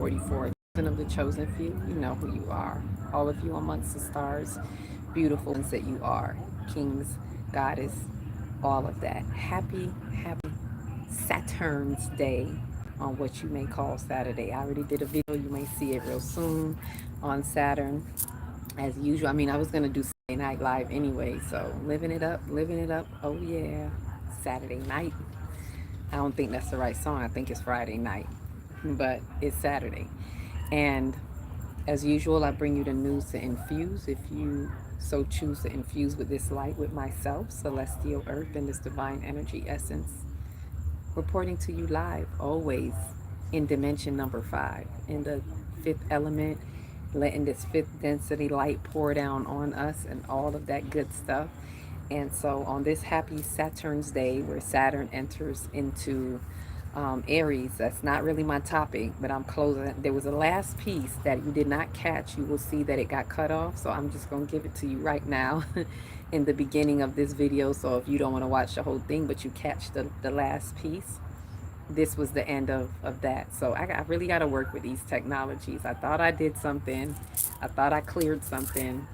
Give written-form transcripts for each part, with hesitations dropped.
44, of the chosen few, you know who you are. All of you amongst the stars, beautiful ones that you are. Kings, goddess, all of that. Happy Saturn's Day on what you may call Saturday. I already did a video. You may see it real soon on Saturn. As usual, I mean, I was going to do Saturday Night Live anyway, so living it up, living it up. Oh, yeah. Saturday night. I don't think that's the right song. I think it's Friday night, but it's Saturday. And as usual, I bring you the news to infuse. If you so choose to infuse with this light with myself, celestial earth, and this divine energy essence, reporting to you live, always in dimension number 5, in the fifth element, letting this fifth density light pour down on us and all of that good stuff. And so on this happy Saturn's Day, where Saturn enters into Aries, that's not really my topic, but I'm closing. There was a last piece that you did not catch. You will see that it got cut off. So I'm just going to give it to you right now in the beginning of this video. So if you don't want to watch the whole thing, but you catch the last piece, this was the end of that. So I really got to work with these technologies. I thought I did something. I thought I cleared something,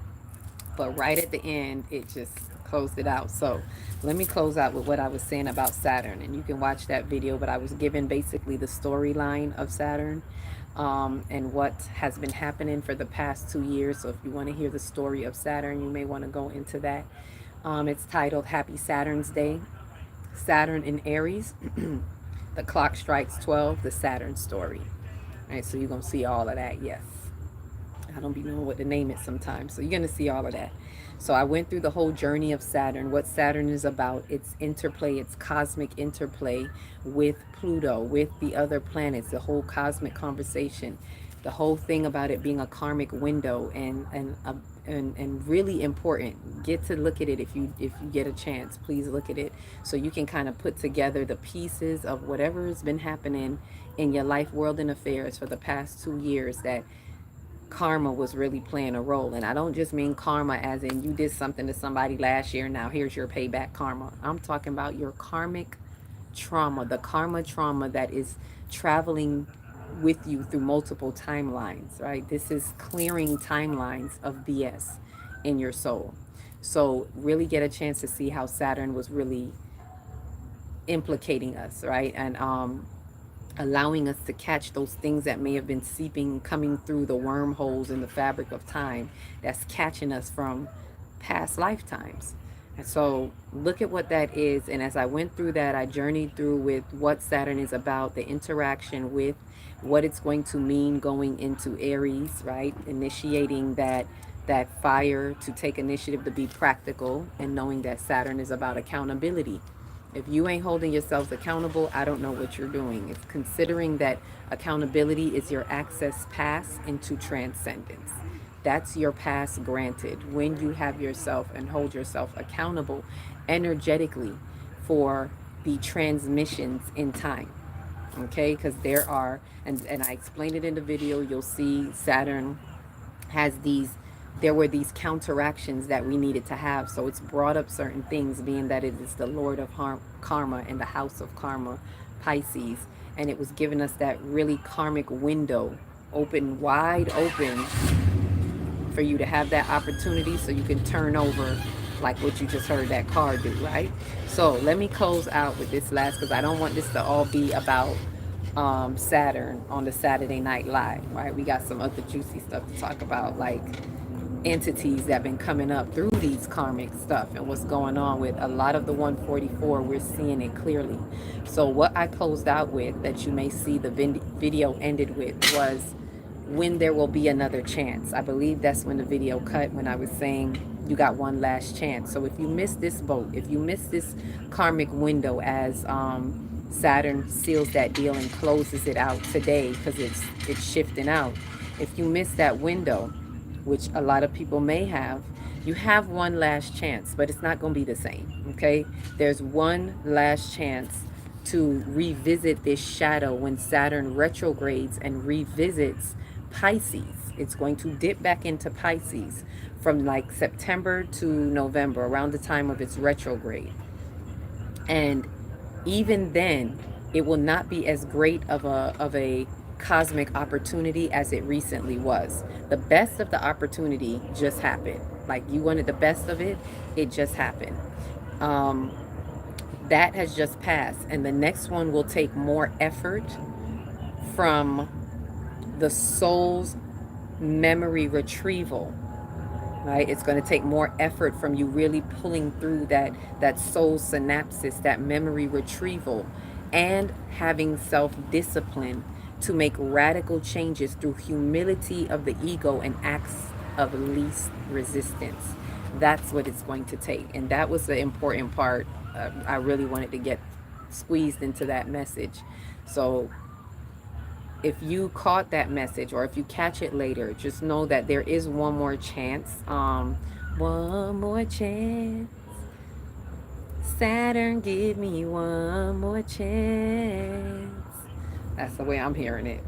but right at the end it just closed it out. So let me close out with what I was saying about Saturn, and you can watch that video. But I was given basically the storyline of Saturn, and what has been happening for the past 2 years. So if you want to hear the story of Saturn, you may want to go into that. It's titled Happy Saturn's Day. Saturn in Aries. The clock strikes 12, the Saturn story. All right, so you're going to see all of that, yes. I don't be knowing what to name it sometimes. So you're going to see all of that. So I went through the whole journey of Saturn, what Saturn is about, its interplay, its cosmic interplay with Pluto, with the other planets, the whole cosmic conversation, the whole thing about it being a karmic window, and really important. Get to look at it if you get a chance. Please look at it so you can kind of put together the pieces of whatever has been happening in your life, world, and affairs for the past 2 years, that karma was really playing a role. And I don't just mean karma as in you did something to somebody last year, now here's your payback karma. I'm talking about your karmic trauma, the karma trauma that is traveling with you through multiple timelines, right? This is clearing timelines of BS in your soul. So really get a chance to see how Saturn was really implicating us, right? And allowing us to catch those things that may have been seeping, coming through the wormholes in the fabric of time, that's catching us from past lifetimes. And so look at what that is. And as I went through that, I journeyed through with what Saturn is about, the interaction with what it's going to mean going into Aries, right? Initiating that fire to take initiative, to be practical, and knowing that Saturn is about accountability. If you ain't holding yourselves accountable, I don't know what you're doing. It's considering that accountability is your access pass into transcendence. That's your pass granted when you have yourself and hold yourself accountable energetically for the transmissions in time. Okay, because there are, and I explained it in the video, you'll see Saturn has these, there were these counteractions that we needed to have. So it's brought up certain things, being that it is the Lord of Karma and the house of Karma, Pisces. And it was giving us that really karmic window, open, wide open, for you to have that opportunity so you can turn over like what you just heard that car do, right? So let me close out with this last, because I don't want this to all be about Saturn on the Saturday Night Live, right? We got some other juicy stuff to talk about, like entities that have been coming up through these karmic stuff and what's going on with a lot of the 144. We're seeing it clearly. So what I closed out with, that you may see the video ended with, was when there will be another chance. I believe that's when the video cut, when I was saying you got one last chance. So if you miss this boat, if you miss this karmic window, as Saturn seals that deal and closes it out today, because it's shifting out. If you miss that window, which a lot of people may have, you have one last chance, but it's not going to be the same, okay? There's one last chance to revisit this shadow when Saturn retrogrades and revisits Pisces. It's going to dip back into Pisces from like September to November, around the time of its retrograde. And even then, it will not be as great of a cosmic opportunity as it recently was. The best of the opportunity just happened. Like you wanted the best of it, it just happened. Um, that has just passed, and the next one will take more effort from the soul's memory retrieval, right? It's going to take more effort from you really pulling through that soul synapses, that memory retrieval, and having self-discipline to make radical changes through humility of the ego and acts of least resistance. That's what it's going to take, and that was the important part. I really wanted to get squeezed into that message. So if you caught that message, or if you catch it later, just know that there is one more chance. One more chance. Saturn, give me one more chance. That's the way I'm hearing it.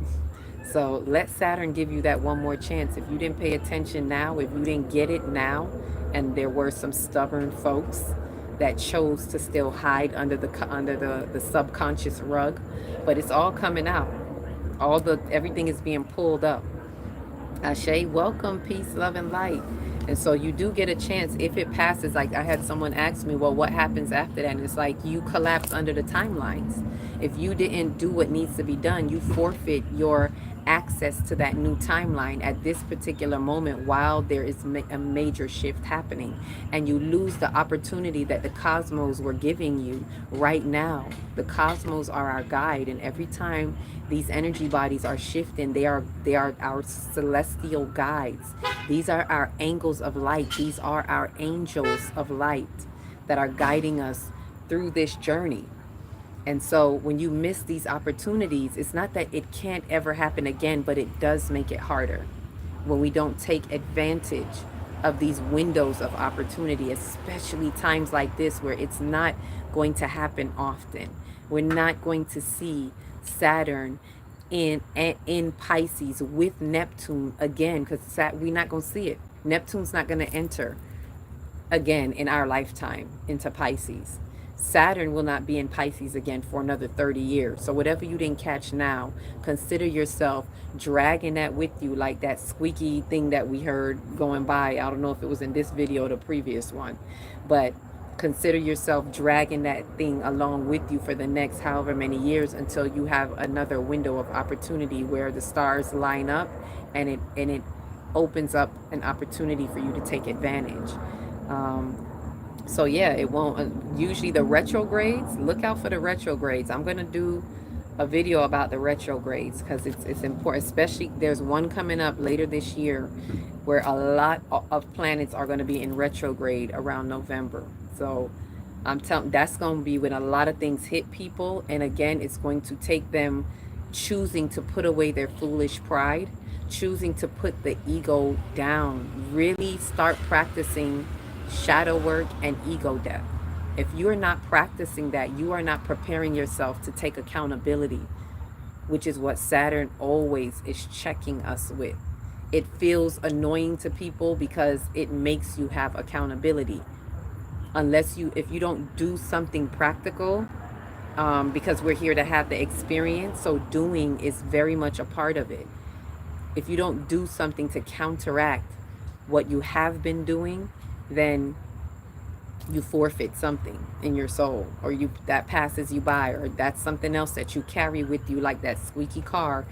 So let Saturn give you that one more chance. If you didn't pay attention now, if you didn't get it now, and there were some stubborn folks that chose to still hide under the subconscious rug, but it's all coming out. Everything is being pulled up. Ashe, welcome, peace, love, and light. And so you do get a chance if it passes. Like I had someone ask me, well, what happens after that? And it's like you collapse under the timelines. If you didn't do what needs to be done, you forfeit your access to that new timeline at this particular moment while there is a major shift happening, and you lose the opportunity that the cosmos were giving you right now. The cosmos are our guide, and every time these energy bodies are shifting, they are our celestial guides. These are our angels of light. These are our angels of light that are guiding us through this journey. And so when you miss these opportunities, it's not that it can't ever happen again, but it does make it harder when we don't take advantage of these windows of opportunity, especially times like this where it's not going to happen often. We're not going to see Saturn in Pisces with Neptune again, because we're not going to see it. Neptune's not going to enter again in our lifetime into Pisces. Saturn will not be in Pisces again for another 30 years. So whatever you didn't catch now, consider yourself dragging that with you, like that squeaky thing that we heard going by. I don't know if it was in this video or the previous one, but consider yourself dragging that thing along with you for the next however many years until you have another window of opportunity where the stars line up and it opens up an opportunity for you to take advantage. So yeah, it won't, usually the retrogrades, look out for the retrogrades. I'm going to do a video about the retrogrades because it's important, especially there's one coming up later this year where a lot of planets are going to be in retrograde around November. So I'm telling, that's going to be when a lot of things hit people. And again, it's going to take them choosing to put away their foolish pride, choosing to put the ego down, really start practicing shadow work and ego death. If you're not practicing that, you are not preparing yourself to take accountability, which is what Saturn always is checking us with. It feels annoying to people because it makes you have accountability. If you don't do something practical, because we're here to have the experience, so doing is very much a part of it. If you don't do something to counteract what you have been doing, then you forfeit something in your soul, or that passes you by, or that's something else that you carry with you, like that squeaky car,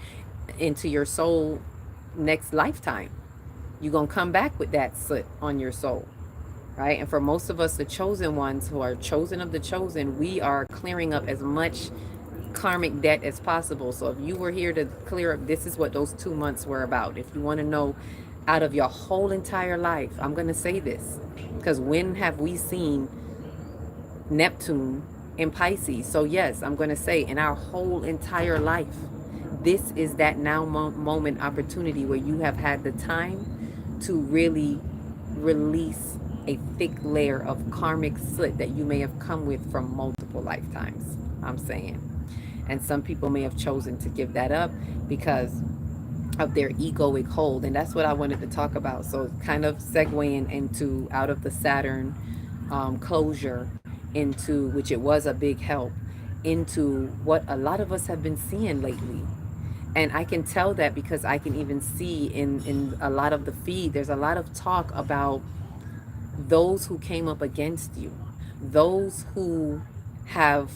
into your soul next lifetime. You're gonna come back with that soot on your soul, right? And for most of us, the chosen ones who are chosen of the chosen, we are clearing up as much karmic debt as possible. So if you were here to clear up, this is what those 2 months were about. If you want to know, out of your whole entire life, I'm going to say this, because when have we seen Neptune in Pisces? So yes, I'm going to say in our whole entire life, this is that now moment opportunity where you have had the time to really release a thick layer of karmic soot that you may have come with from multiple lifetimes, I'm saying. And some people may have chosen to give that up because of their egoic hold, and that's what I wanted to talk about. So kind of segueing into out of the Saturn closure into, which it was a big help, into what a lot of us have been seeing lately. And I can tell that because I can even see in a lot of the feed, there's a lot of talk about those who came up against you, those who have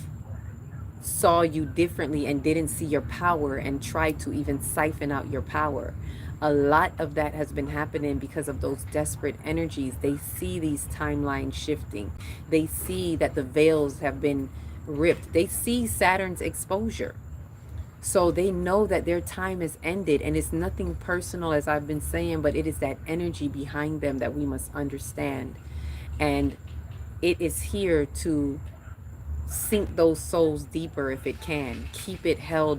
saw you differently and didn't see your power and tried to even siphon out your power. A lot of that has been happening because of those desperate energies. They see these timelines shifting. They see that the veils have been ripped. They see Saturn's exposure. So they know that their time is ended, and it's nothing personal, as I've been saying, but it is that energy behind them that we must understand. And it is here to sink those souls deeper if it can, keep it hell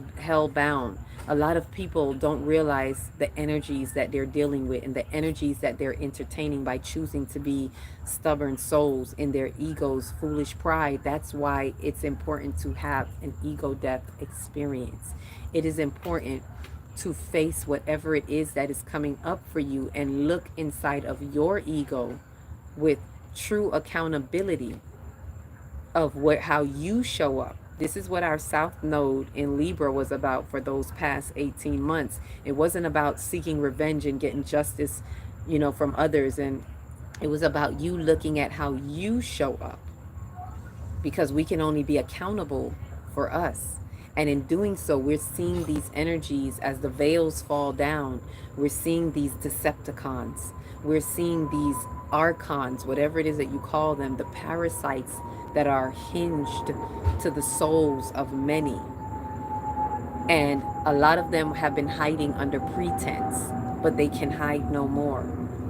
bound. A lot of people don't realize the energies that they're dealing with and the energies that they're entertaining by choosing to be stubborn souls in their ego's foolish pride. That's why it's important to have an ego death experience. It is important to face whatever it is that is coming up for you and look inside of your ego with true accountability of how you show up. This is what our South Node in Libra was about for those past 18 months. It wasn't about seeking revenge and getting justice, from others. And it was about you looking at how you show up, because we can only be accountable for us. And in doing so, we're seeing these energies as the veils fall down. We're seeing these Decepticons. We're seeing these archons, whatever it is that you call them, the parasites that are hinged to the souls of many. And a lot of them have been hiding under pretense, but they can hide no more.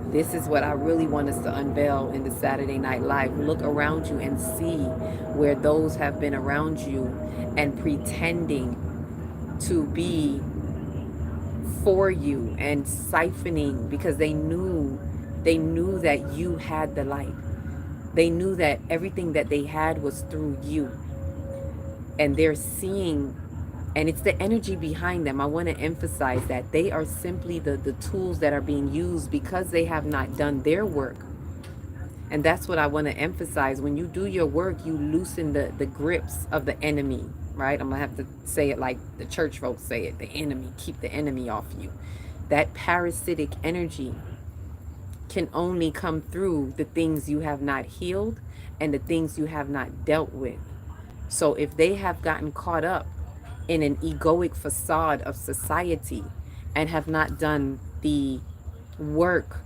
This is what I really want us to unveil in the Saturday Night Live. Look around you and see where those have been around you and pretending to be for you and siphoning, because they knew that you had the light. They knew that everything that they had was through you. And they're seeing, and it's the energy behind them. I want to emphasize that they are simply the tools that are being used because they have not done their work. And that's what I want to emphasize. When you do your work, you loosen the grips of the enemy, right? I'm going to have to say it like the church folks say it, the enemy. Keep the enemy off you. That parasitic energy can only come through the things you have not healed and the things you have not dealt with. So if they have gotten caught up in an egoic facade of society and have not done the work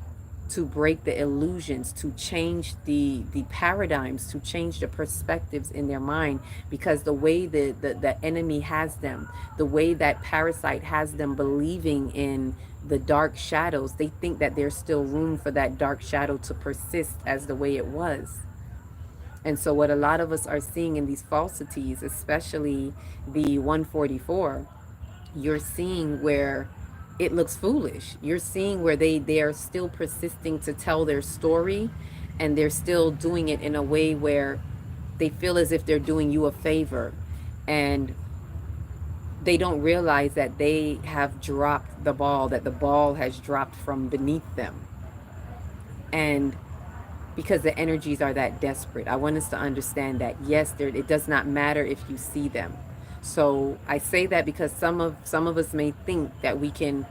to break the illusions, to change the paradigms, to change the perspectives in their mind, because the way the enemy has them, the way that parasite has them believing in the dark shadows, they think that there's still room for that dark shadow to persist as the way it was. And so what a lot of us are seeing in these falsities, especially the 144, you're seeing where it looks foolish. You're seeing where they are still persisting to tell their story, and they're still doing it in a way where they feel as if they're doing you a favor, and they don't realize that they have dropped the ball, that the ball has dropped from beneath them. And because the energies are that desperate, I want us to understand that, yes, it does not matter if you see them. So I say that because some of us may think that we can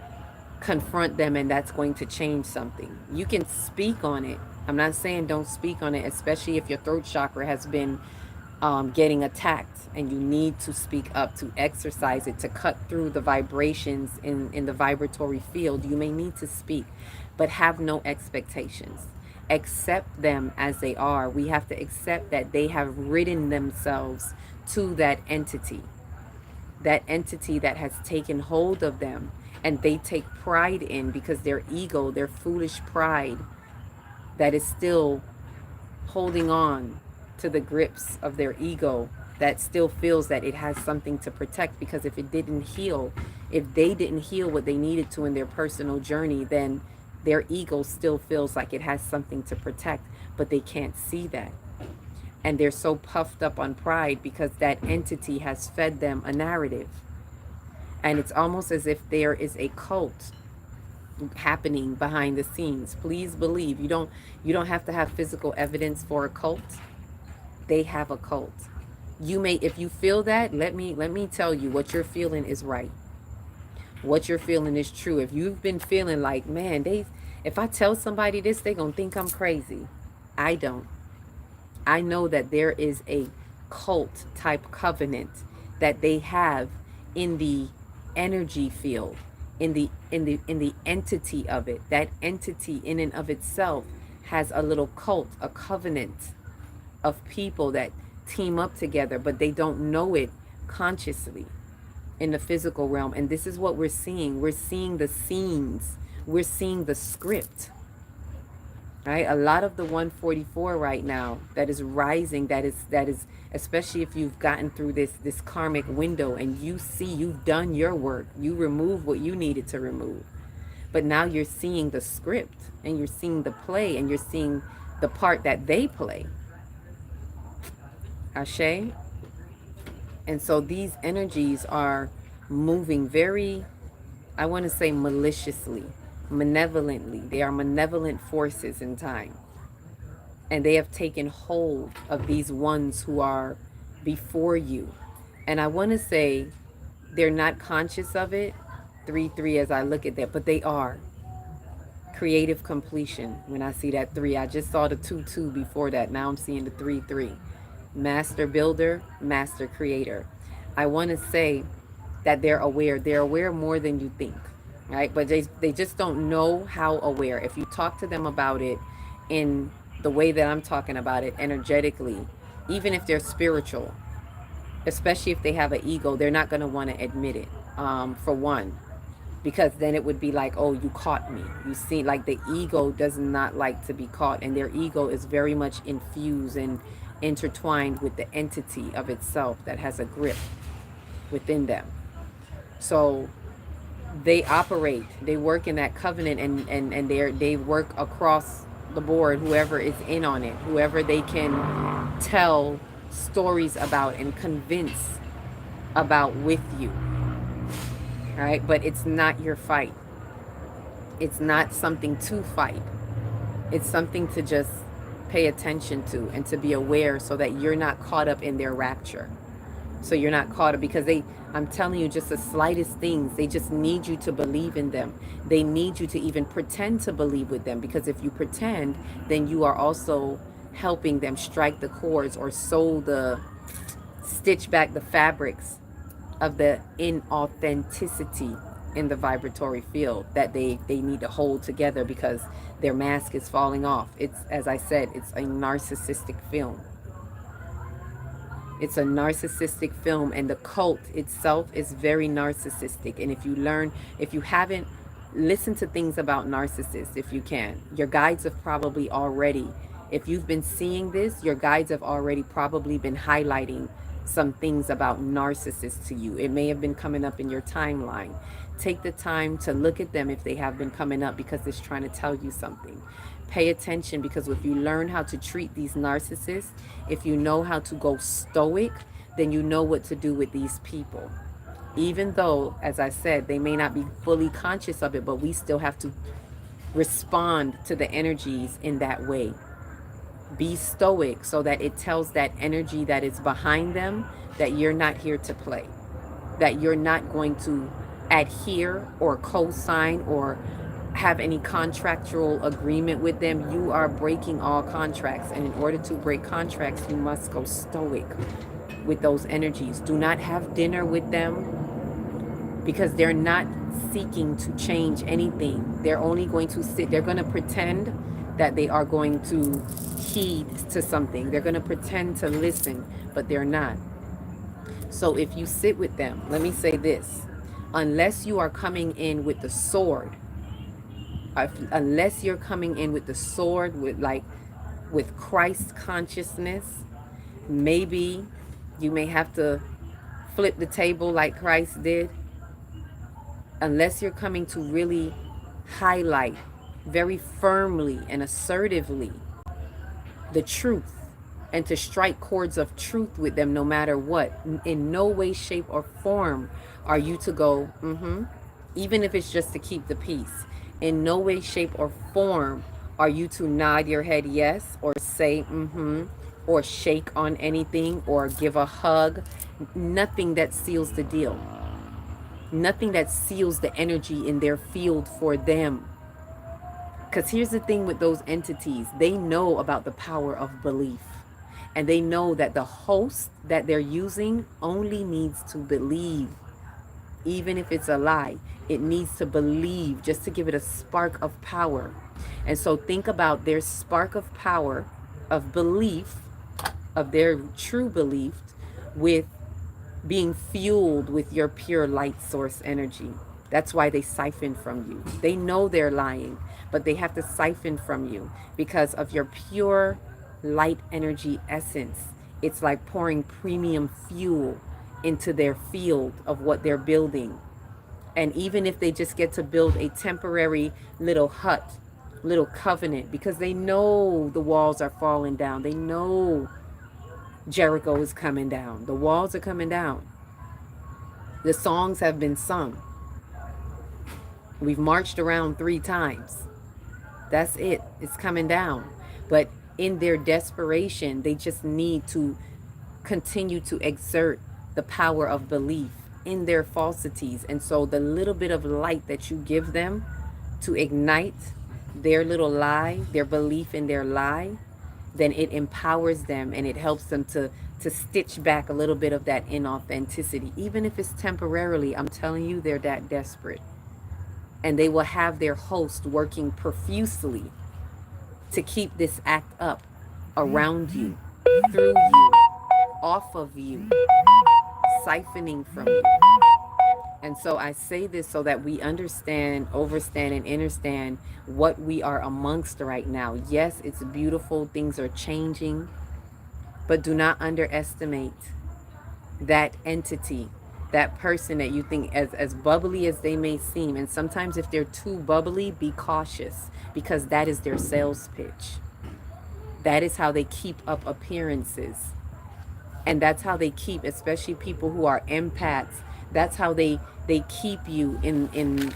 confront them and that's going to change something. You can speak on it. I'm not saying don't speak on it, especially if your throat chakra has been getting attacked, and you need to speak up, to exercise it, to cut through the vibrations in the vibratory field. You may need to speak, but have no expectations. Accept them as they are. We have to accept that they have ridden themselves to that entity that has taken hold of them, and they take pride in, because their ego, their foolish pride that is still holding on to the grips of their ego, that still feels that it has something to protect, because if it didn't heal, if they didn't heal what they needed to in their personal journey, then their ego still feels like it has something to protect, but they can't see that. And they're so puffed up on pride because that entity has fed them a narrative. And it's almost as if there is a cult happening behind the scenes. Please believe, you don't have to have physical evidence for a cult. They have a cult. You may, if you feel that, let me tell you, what you're feeling is right. what you're feeling is true. If you've been feeling like, man, if I tell somebody this, they're going to think I'm crazy. I don't. I know that there is a cult type covenant that they have in the energy field, in the entity of it. That entity in and of itself has a little cult, a covenant of people that team up together, but they don't know it consciously in the physical realm. And this is what we're seeing. We're seeing the scenes. We're seeing the script. Right? A lot of the 144 right now that is rising, that is especially if you've gotten through this karmic window and you see you've done your work, you removed what you needed to remove. But now you're seeing the script and you're seeing the play and you're seeing the part that they play. Ashe? And so these energies are moving very, I want to say maliciously, malevolently. They are malevolent forces in time. And they have taken hold of these ones who are before you. And I want to say they're not conscious of it, 3-3 as I look at that, but they are. Creative completion. When I see that 3, I just saw the 2-2 before that. Now I'm seeing the 3-3. Master builder, master creator. I want to say that they're aware. They're aware more than you think, right? But they just don't know how aware. If you talk to them about it in the way that I'm talking about it, energetically, even if they're spiritual, especially if they have an ego, they're not going to want to admit it, for one. Because then it would be like, oh, you caught me. You see, like the ego does not like to be caught. And their ego is very much infused and intertwined with the entity of itself that has a grip within them. So they operate, they work in that covenant, and they work across the board, whoever is in on it, whoever they can tell stories about and convince about with you. All right, but it's not your fight. It's not something to fight. It's something to just pay attention to and to be aware so that you're not caught up in their rapture. So you're not caught up, because I'm telling you, just the slightest things, they just need you to believe in them. They need you to even pretend to believe with them, because if you pretend, then you are also helping them strike the chords or stitch back the fabrics of the inauthenticity in the vibratory field that they need to hold together, because their mask is falling off. It's, as I said, it's a narcissistic film. It's a narcissistic film, and the cult itself is very narcissistic. And if you haven't listened to things about narcissists, if you can, your guides have probably already, if you've been seeing this, your guides have already probably been highlighting some things about narcissists to you. It may have been coming up in your timeline. Take the time to look at them if they have been coming up, because it's trying to tell you something. Pay attention, because if you learn how to treat these narcissists, if you know how to go stoic, then you know what to do with these people. Even though, as I said, they may not be fully conscious of it, but we still have to respond to the energies in that way. Be stoic so that it tells that energy that is behind them that you're not here to play, that you're not going to adhere or co-sign or have any contractual agreement with them. You are breaking all contracts, and in order to break contracts, you must go stoic with those energies. Do not have dinner with them, because they're not seeking to change anything. They're only going to sit, they're going to pretend that they are going to heed to something. They're going to pretend to listen, but they're not. So if you sit with them, let me say this, unless you are coming in with the sword, unless you're coming in with the sword, with Christ consciousness, maybe you may have to flip the table like Christ did. Unless you're coming to really highlight very firmly and assertively the truth, and to strike chords of truth with them no matter what, in no way, shape, or form are you to go, even if it's just to keep the peace. In no way, shape, or form are you to nod your head yes, or say or shake on anything, or give a hug. Nothing that seals the deal. Nothing that seals the energy in their field for them. Because here's the thing with those entities, they know about the power of belief. And they know that the host that they're using only needs to believe. Even if it's a lie, it needs to believe just to give it a spark of power. And so think about their spark of power, of belief, of their true belief, with being fueled with your pure light source energy. That's why they siphon from you. They know they're lying, but they have to siphon from you because of your pure light energy essence. It's like pouring premium fuel into their field of what they're building. And even if they just get to build a temporary little hut, little covenant, because they know the walls are falling down, they know Jericho is coming down, the walls are coming down, the songs have been sung, we've marched around 3 times, that's it, it's coming down. But in their desperation, they just need to continue to exert the power of belief in their falsities. And so the little bit of light that you give them to ignite their little lie, their belief in their lie, then it empowers them and it helps them to stitch back a little bit of that inauthenticity. Even if it's temporarily, I'm telling you, they're that desperate. And they will have their host working profusely to keep this act up around you, through you, off of you, siphoning from you. And so I say this so that we understand, overstand, and understand what we are amongst right now. Yes, it's beautiful. Things are changing. But do not underestimate that entity, that person that you think, as bubbly as they may seem. And sometimes if they're too bubbly, be cautious, because that is their sales pitch. That is how they keep up appearances. And that's how they keep, especially people who are empaths, that's how they keep you in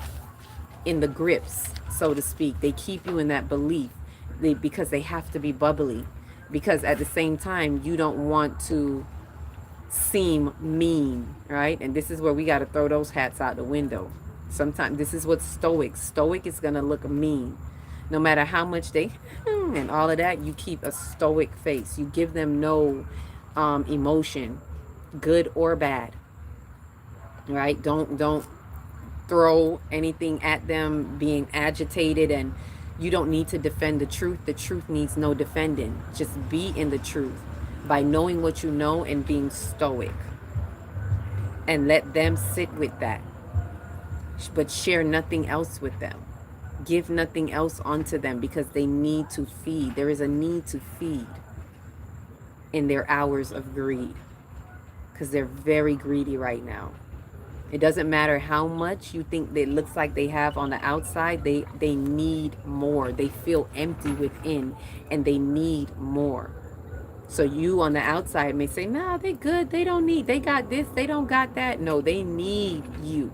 the grips, so to speak. They keep you in that belief because they have to be bubbly. Because at the same time, you don't want to seem mean, right? And this is where we got to throw those hats out the window. Sometimes this is what stoic is going to look mean. No matter how much they and all of that, you keep a stoic face. You give them no emotion, good or bad, right? Don't throw anything at them being agitated, and you don't need to defend the truth. The truth needs no defending. Just be in the truth by knowing what you know and being stoic, and let them sit with that, but share nothing else with them. Give nothing else onto them, because they need to feed. There is a need to feed in their hours of greed, because they're very greedy right now. It doesn't matter how much you think it looks like they have on the outside, they need more. They feel empty within and they need more. So you on the outside may say, nah, they good, they don't need, they got this, they don't got that. No, they need you,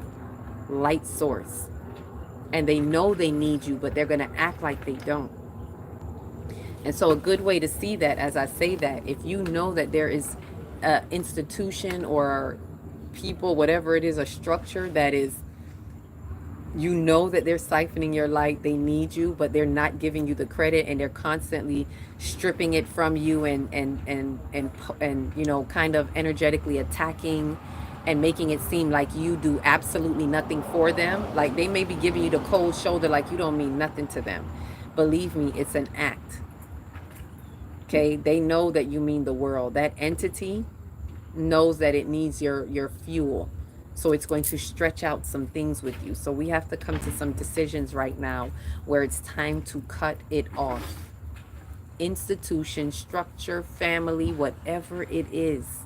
light source. And they know they need you, but they're going to act like they don't. And so a good way to see that, as I say that, if you know that there is an institution or people, whatever it is, a structure that is, you know that they're siphoning your light, they need you, but they're not giving you the credit, and they're constantly stripping it from you and you know, kind of energetically attacking and making it seem like you do absolutely nothing for them. Like they may be giving you the cold shoulder, like you don't mean nothing to them. Believe me, it's an act. Okay, they know that you mean the world. That entity knows that it needs your fuel, so it's going to stretch out some things with you. So we have to come to some decisions right now where it's time to cut it off. Institution, structure, family, whatever it is,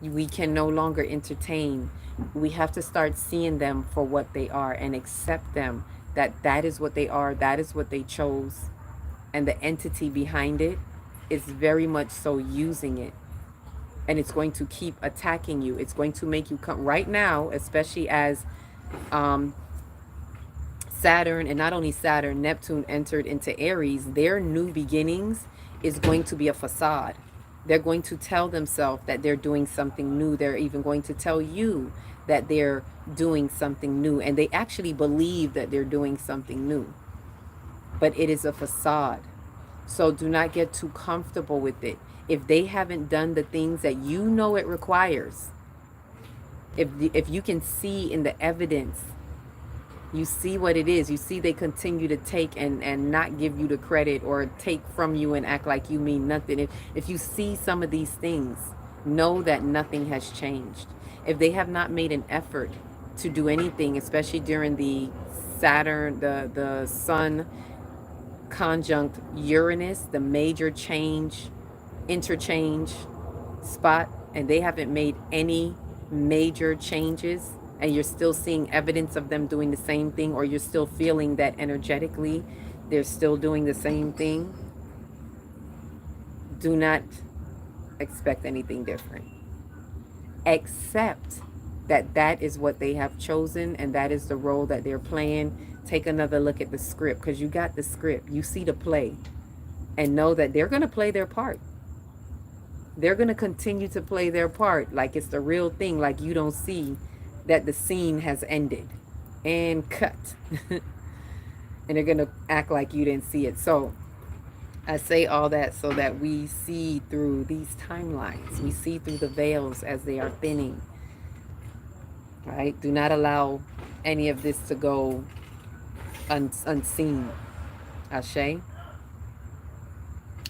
we can no longer entertain. We have to start seeing them for what they are and accept them, that is what they are, that is what they chose, and the entity behind it is very much so using it. And it's going to keep attacking you. It's going to make you come right now, especially as Saturn, and not only Saturn, Neptune entered into Aries. Their new beginnings is going to be a facade. They're going to tell themselves that they're doing something new. They're even going to tell you that they're doing something new. And they actually believe that they're doing something new. But it is a facade. So do not get too comfortable with it. If they haven't done the things that you know it requires, if you can see in the evidence, you see what it is, you see they continue to take and not give you the credit, or take from you and act like you mean nothing. If you see some of these things, know that nothing has changed. If they have not made an effort to do anything, especially during the Saturn, the Sun conjunct Uranus, the major change, interchange spot, and they haven't made any major changes, and you're still seeing evidence of them doing the same thing, or you're still feeling that energetically they're still doing the same thing, do not expect anything different. Accept that that is what they have chosen and that is the role that they're playing. Take another look at the script, because you got the script. You see the play, and know that they're going to play their part. They're going to continue to play their part like it's the real thing, like you don't see that the scene has ended and cut. And they're going to act like you didn't see it. So I say all that so that we see through these timelines. We see through the veils as they are thinning. Right? Do not allow any of this to go unseen. Ashe?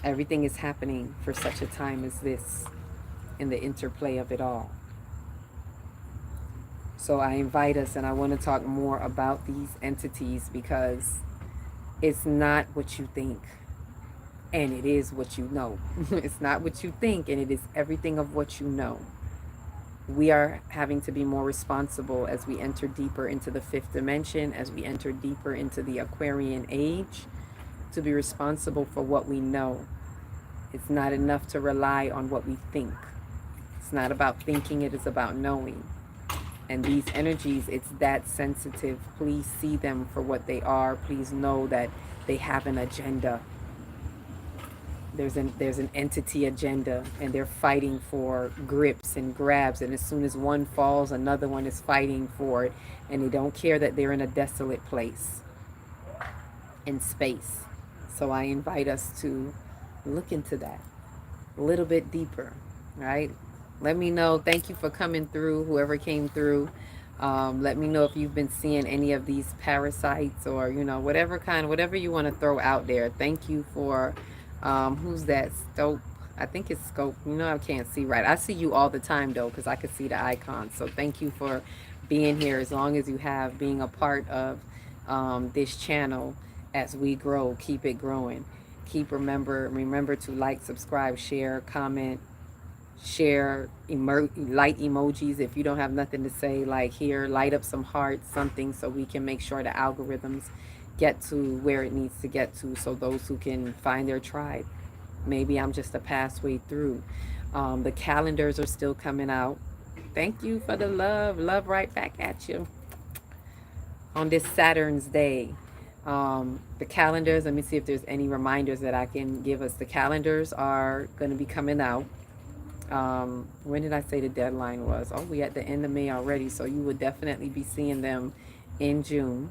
Everything is happening for such a time as this, in the interplay of it all. So I invite us, and I want to talk more about these entities, because it's not what you think, and it is what you know. It's not what you think, and it is everything of what you know. We are having to be more responsible as we enter deeper into the fifth dimension, as we enter deeper into the Aquarian age, to be responsible for what we know. It's not enough to rely on what we think. It's not about thinking, it is about knowing. And these energies, it's that sensitive. Please see them for what they are. Please know that they have an agenda. There's an entity agenda, and they're fighting for grips and grabs, and as soon as one falls, another one is fighting for it, and they don't care that they're in a desolate place in space. So I invite us to look into that a little bit deeper, right? Let me know. Thank you for coming through, whoever came through. Let me know if you've been seeing any of these parasites, or whatever you want to throw out there. Thank you for who's that? Scope. I think it's Scope. I can't see right. I see you all the time though, because I can see the icons. So thank you for being here, as long as you have, being a part of this channel as we grow. Keep it growing. Remember to like, subscribe, share, comment, share, light emojis. If you don't have nothing to say, like here, light up some hearts, something, so we can make sure the algorithms get to where it needs to get to, so those who can find their tribe. Maybe I'm just a pathway through. The calendars are still coming out. Thank you for the love right back at you on this Saturn's day. The calendars, let me see if there's any reminders that I can give us. The calendars are going to be coming out. When did I say the deadline was? Oh, we at the end of May already, so you would definitely be seeing them in June.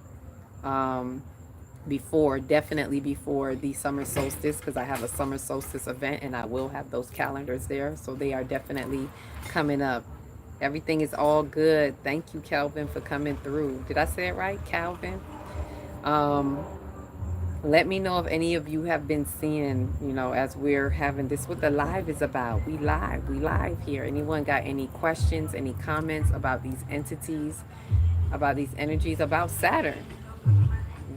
Definitely before the summer solstice, because I have a summer solstice event and I will have those calendars there. So they are definitely coming up. Everything is all good. Thank you, Calvin, for coming through. Did I say it right, Calvin? Let me know if any of you have been seeing, as we're having this, what the live is about. We live here. Anyone got any questions, any comments about these entities, about these energies, about Saturn?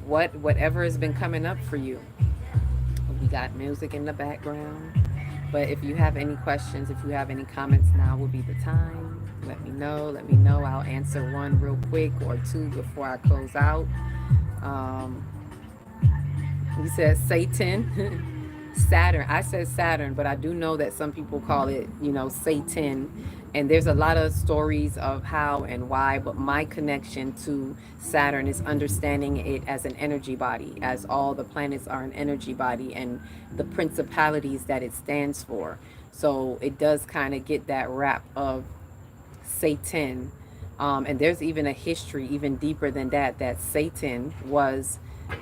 Whatever has been coming up for you. We got music in the background. But if you have any questions, if you have any comments, now would be the time. Let me know. I'll answer one real quick, or two, before I close out. You said Satan. Saturn. I said Saturn, but I do know that some people call it, Satan. And there's a lot of stories of how and why, but my connection to Saturn is understanding it as an energy body, as all the planets are an energy body, and the principalities that it stands for. So it does kind of get that rap of Satan. And there's even a history even deeper than that, that Satan was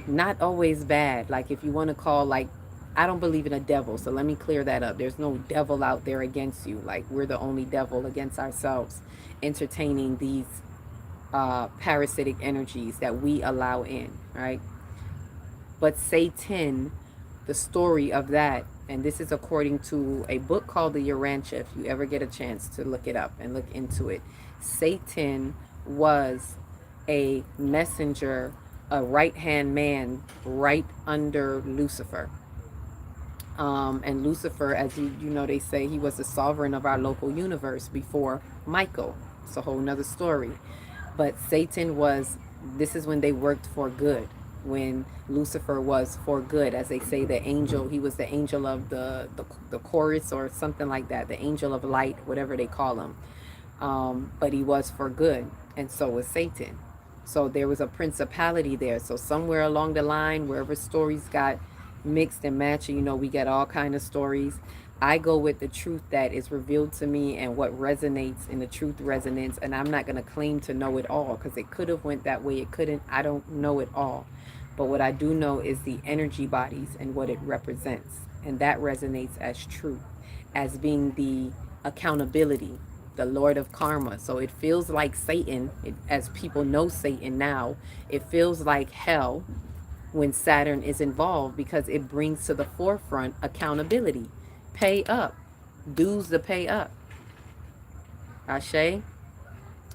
not always bad. Like if you want to call, like, I don't believe in a devil, so let me clear that up. There's no devil out there against you. Like we're the only devil against ourselves, entertaining these parasitic energies that we allow in, right? But Satan, the story of that, and this is according to a book called the Urantia, if you ever get a chance to look it up and look into it. Satan was a messenger, a right-hand man right under Lucifer. And Lucifer, as you know, they say he was the sovereign of our local universe before Michael. It's a whole nother story. But Satan was, this is when they worked for good, when Lucifer was for good, as they say, the angel, he was the angel of the chorus or something like that, the angel of light, whatever they call him. But he was for good, and so was Satan. So there was a principality there. So somewhere along the line, wherever stories got mixed and matching, you know, we get all kind of stories. I go with the truth that is revealed to me and what resonates in the truth resonance, and I'm not going to claim to know it all, because it could have went that way, it couldn't. I don't know it all, but what I do know is the energy bodies and what it represents, and that resonates as truth, as being the accountability, the Lord of Karma. So it feels like Satan, as people know Satan now, it feels like hell when Saturn is involved, because it brings to the forefront accountability. Pay up. Dues to pay up. Ashe?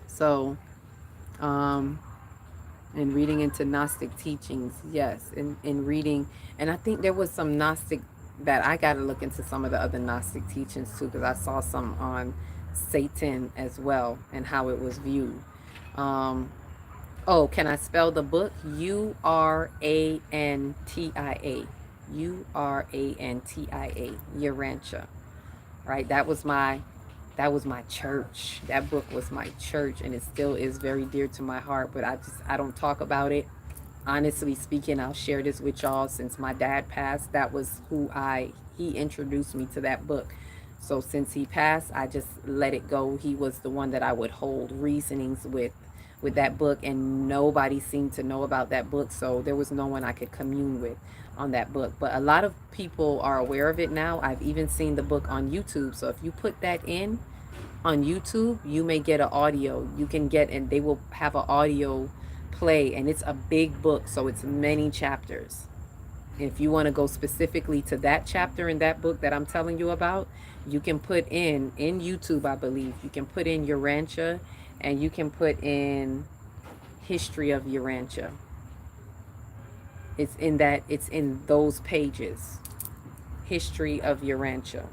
So, in reading into Gnostic teachings, yes, in reading, and I think there was some Gnostic, that I got to look into some of the other Gnostic teachings too, because I saw some on Satan as well and how it was viewed. Oh, can I spell the book? Urantia. Urantia. Urantia. Right? That was my church. That book was my church, and it still is very dear to my heart, but I don't talk about it. Honestly speaking, I'll share this with y'all. Since my dad passed, that was he introduced me to that book. So since he passed, I just let it go. He was the one that I would hold reasonings with that book, and nobody seemed to know about that book, so there was no one I could commune with on that book. But a lot of people are aware of it now. I've even seen the book on YouTube, so if you put that in on YouTube, you may get an audio. You can get, and they will have an audio play, and it's a big book, so it's many chapters. If you want to go specifically to that chapter in that book that I'm telling you about, you can put in YouTube, I believe, you can put in Urantia, and you can put in history of Urantia. It's in those pages. History of Urantia.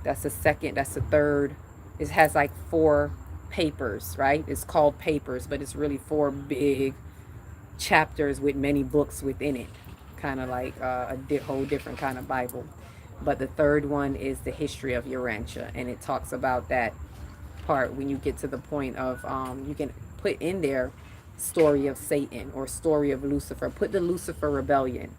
That's the second, that's the third. It has like 4 papers, right? It's called papers, but it's really 4 big chapters with many books within it. Kind of like a whole different kind of Bible. But the third one is the history of Urantia, and it talks about that part when you get to the point of you can put in there story of Satan or story of Lucifer. Put the Lucifer rebellion.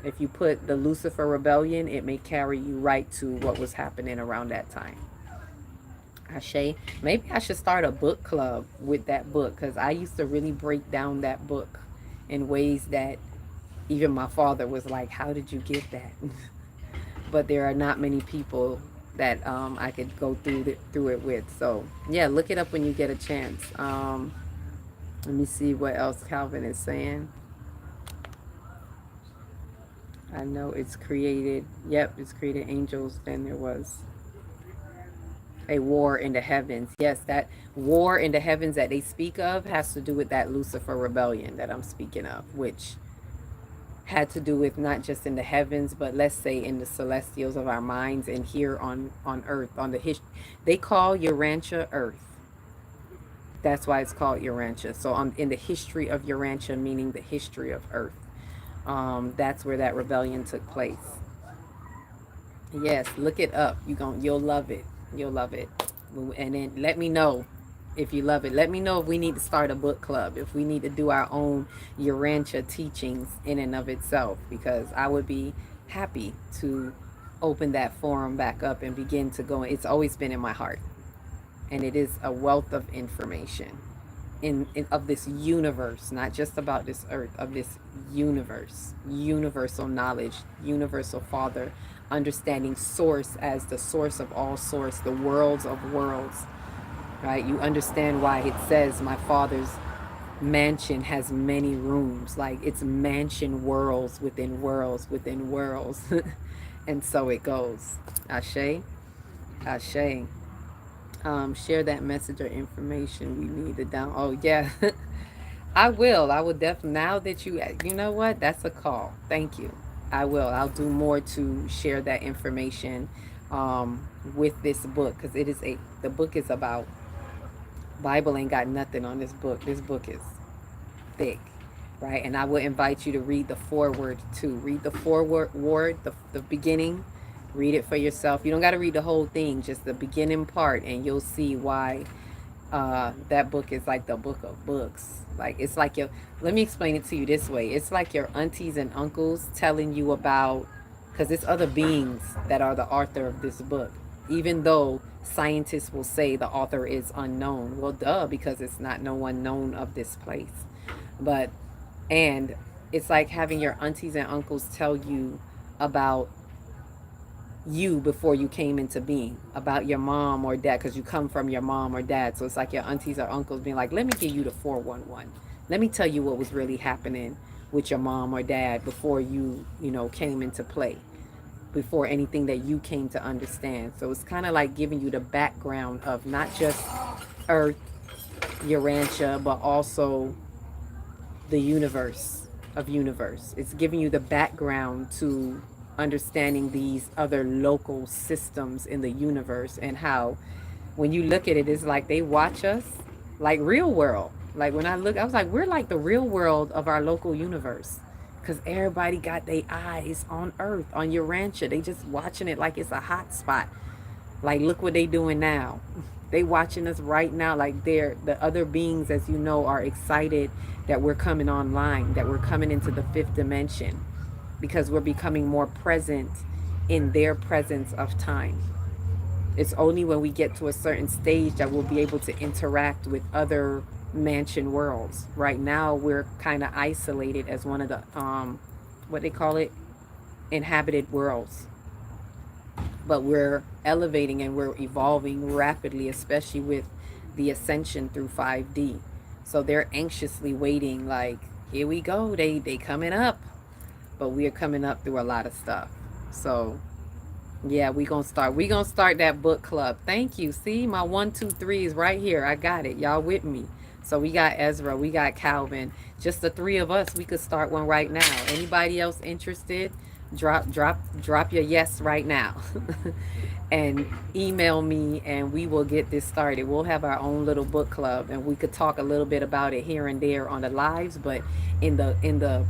If you put the Lucifer rebellion, it may carry you right to what was happening around that time. Ashe. Maybe I should start a book club with that book, because I used to really break down that book in ways that even my father was like, how did you get that? But there are not many people that I could go through it with. So yeah, look it up when you get a chance. Let me see what else Calvin is saying. I know it's created. Yep, it's created angels. Then there was a war in the heavens. Yes, that war in the heavens that they speak of has to do with that Lucifer rebellion that I'm speaking of, which had to do with not just in the heavens, but let's say in the celestials of our minds, and here on earth, on the history. They call Urantia earth. That's why it's called Urantia. So in the history of Urantia, meaning the history of earth, that's where that rebellion took place. Yes, look it up. You'll love it. You'll love it. And then let me know if you love it. Let me know if we need to start a book club, if we need to do our own Urantia teachings in and of itself, because I would be happy to open that forum back up and begin to go. It's always been in my heart, and it is a wealth of information in of this universe, not just about this earth, of this universe, universal knowledge, universal Father, understanding source as the source of all source, the worlds of worlds, right? You understand why it says my Father's mansion has many rooms, like it's mansion worlds within worlds within worlds. And so it goes. Ashe, Ashe. Share that message or information we need to down. Oh yeah. I will. I will definitely. Now that you know what? That's a call. Thank you. I will. I'll do more to share that information with this book, because the book is about Bible. Ain't got nothing on this book. This book is thick, right? And I will invite you to read the foreword too. Read the foreword, the beginning. Read it for yourself. You don't got to read the whole thing, just the beginning part, and you'll see why that book is like the book of books. Like it's like let me explain it to you this way. It's like your aunties and uncles telling you about, because it's other beings that are the author of this book, even though scientists will say the author is unknown. Well, duh, because it's not no one known of this place. But, and it's like having your aunties and uncles tell you about you before you came into being, about your mom or dad, because you come from your mom or dad. So it's like your aunties or uncles being like, let me give you the 411. Let me tell you what was really happening with your mom or dad before you came into play, before anything that you came to understand. So it's kind of like giving you the background of not just Earth, Urantia, but also the universe of universe. It's giving you the background to understanding these other local systems in the universe, and how when you look at it, it's like they watch us like real world. Like when I look, I was like, we're like the real world of our local universe, because everybody got their eyes on Earth, on Urantia. They just watching it like it's a hot spot. Like, look what they doing now. They watching us right now. Like the other beings, as you know, are excited that we're coming online, that we're coming into the fifth dimension, because we're becoming more present in their presence of time. It's only when we get to a certain stage that we'll be able to interact with other mansion worlds. Right now, we're kind of isolated as one of the, what they call it, inhabited worlds. But we're elevating and we're evolving rapidly, especially with the ascension through 5D. So they're anxiously waiting, like, here we go, they coming up. But we are coming up through a lot of stuff. So yeah, we gonna start that book club. Thank you. See, my 1 2 3 is right here. I got it. Y'all with me? So we got Ezra, we got Calvin. Just the three of us. We could start one right now. Anybody else interested? Drop your yes right now. And email me, and we will get this started. We'll have our own little book club, and we could talk a little bit about it here and there on the lives, but in the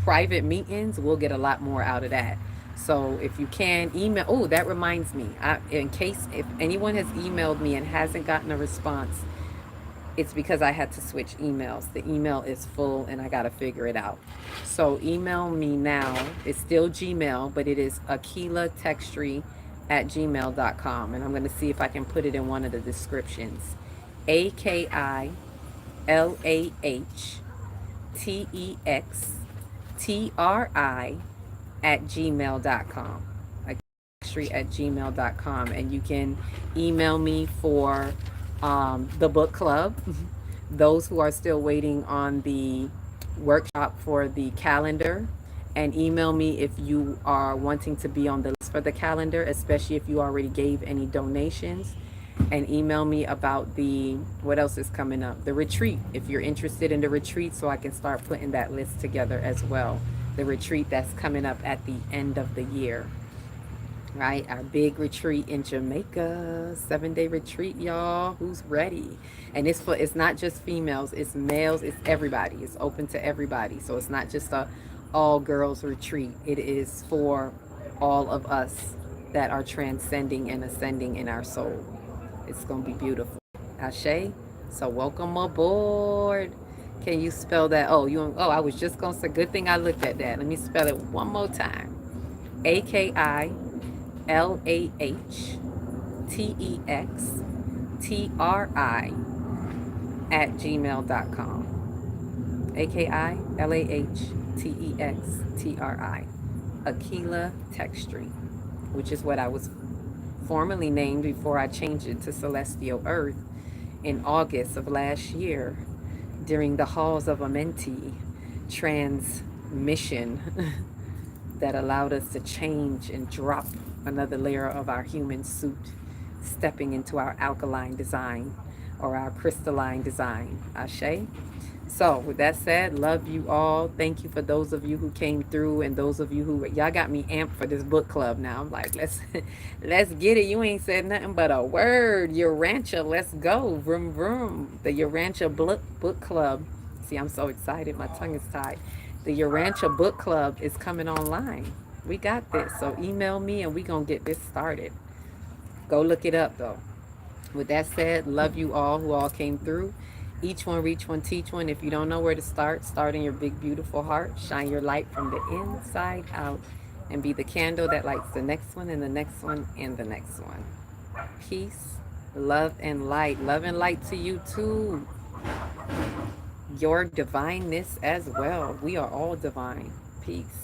private meetings, we'll get a lot more out of that. So if you can email, oh, that reminds me, in case if anyone has emailed me and hasn't gotten a response, it's because I had to switch emails. The email is full and I got to figure it out. So email me now. It's still Gmail, but it is akilatextry@gmail.com. And I'm going to see if I can put it in one of the descriptions. AKILAHTEXTRI@gmail.com. Textry@gmail.com. And you can email me for the book club. Those who are still waiting on the workshop for the calendar, and email me if you are wanting to be on the list for the calendar, especially if you already gave any donations, and email me about the, what else is coming up, the retreat, if you're interested in the retreat, so I can start putting that list together as well. The retreat that's coming up at the end of the year. Right, our big retreat in Jamaica, 7-day retreat, y'all. Who's ready? And it's not just females, it's males, it's everybody. It's open to everybody. So it's not just a all girls retreat. It is for all of us that are transcending and ascending in our soul. It's gonna be beautiful. Ashe. So welcome aboard. Can you spell that? I was just gonna say, good thing I looked at that. Let me spell it one more time. AKILAHTEXTRI at gmail.com. AKILAHTEXTRI. Aquila Textry, which is what I was formerly named before I changed it to Celestial Earth in August of last year during the Halls of Amenti transmission that allowed us to change and drop another layer of our human suit, stepping into our alkaline design or our crystalline design. Ashe. So, with that said, love you all. Thank you for those of you who came through and those of you who y'all got me amped for this book club now. I'm like, let's let's get it. You ain't said nothing but a word. Urantia, let's go. Vroom vroom. The Urantia book club. See, I'm so excited. My tongue is tied. The Urantia book club is coming online. We got this. So email me and we gonna get this started. Go look it up though. With that said, love you all who all came through. Each one, reach one, teach one. If you don't know where to start in your big, beautiful heart. Shine your light from the inside out and be the candle that lights the next one and the next one and the next one. Peace, love, and light. Love and light to you too. Your divineness as well. We are all divine. Peace.